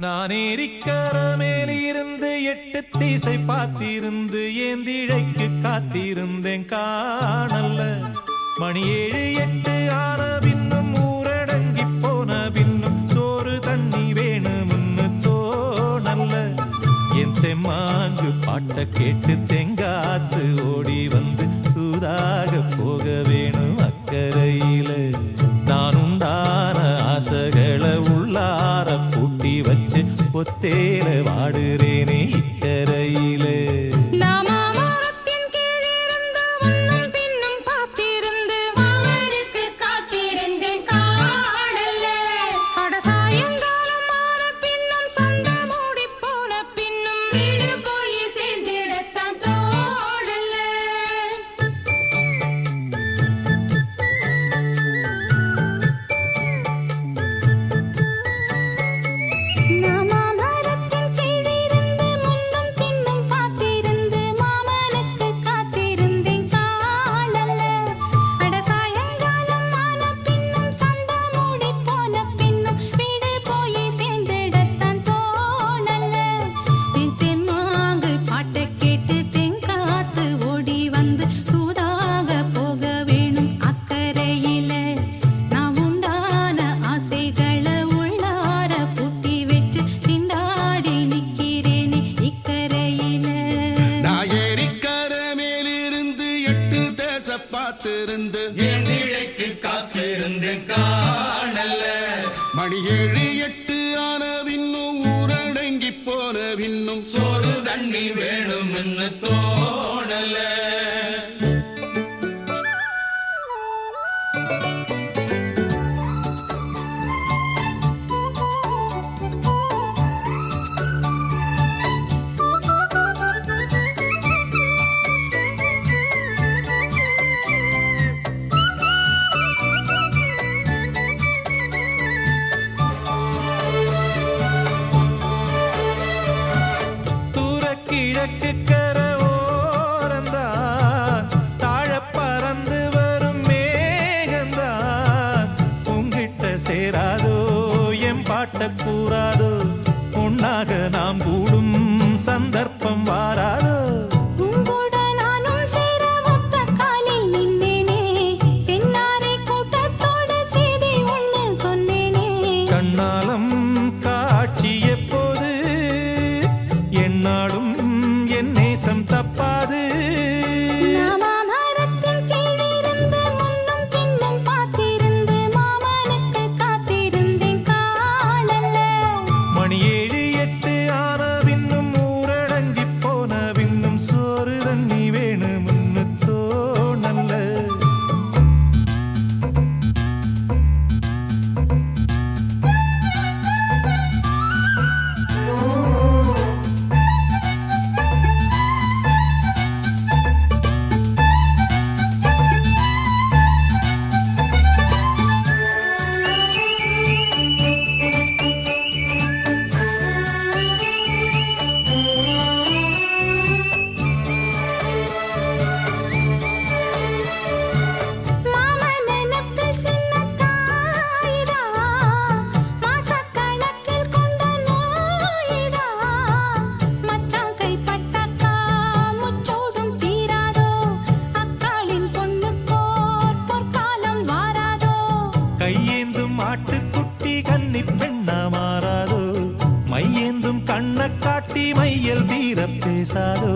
நான் ஏரிக்கர மேலிருந்து 8 திசை பார்த்திருந்து ஏந்திழைக்கு காத்திருந்தேன் காணல்ல. மணி 7 8 ஆன பின்னும் ஊரடங்கி போன பின்னும் சோறு தண்ணி வேணும்னு தோணல்ல. என் தெம்மாங்கு பாட்ட கேட்டு தெங்காத்து ஓடி வந்து சூதாக போக வேணும் அக்கறையில. நான் உண்டான ஆசைகளை உள்ளார பூட்டி வச்சு ஒத்தேல வாடுறேனே இக்கரையில. பார்த்திருந்து ஏந்திழைக்கு காத்திருந்தேன் காணல்ல. மணி 7 8 ஆன பின்னும் ஊரடங்கி போன பின்னும் சோறு தண்ணி வேணும்னு தோணல. கிழக்கு கர ஓரந்தான் தாழ பறந்து வரும் மேகந்தான். உங்கிட்ட சேராதோ என் பாட்ட கூறாதோ, உன்னாக நாம் கூடும் சந்தர்ப்பம் வாராதோ. கண்ணாலம் காட்சி எப்போது என்னாலும் என் நேசம் தப்பாது. மணி 7 8 ஆன பின்னும் ஊரடங்கி போன பின்னும் சோறு தண்ணி வேணும்னு தோணல்ல. கையேந்தும் ஆட்டுக்குட்டி கன்னி பெண்ணா மாறாதோ, மையேந்தும் கண்ண காட்டி மையல் தீர பேசாதோ.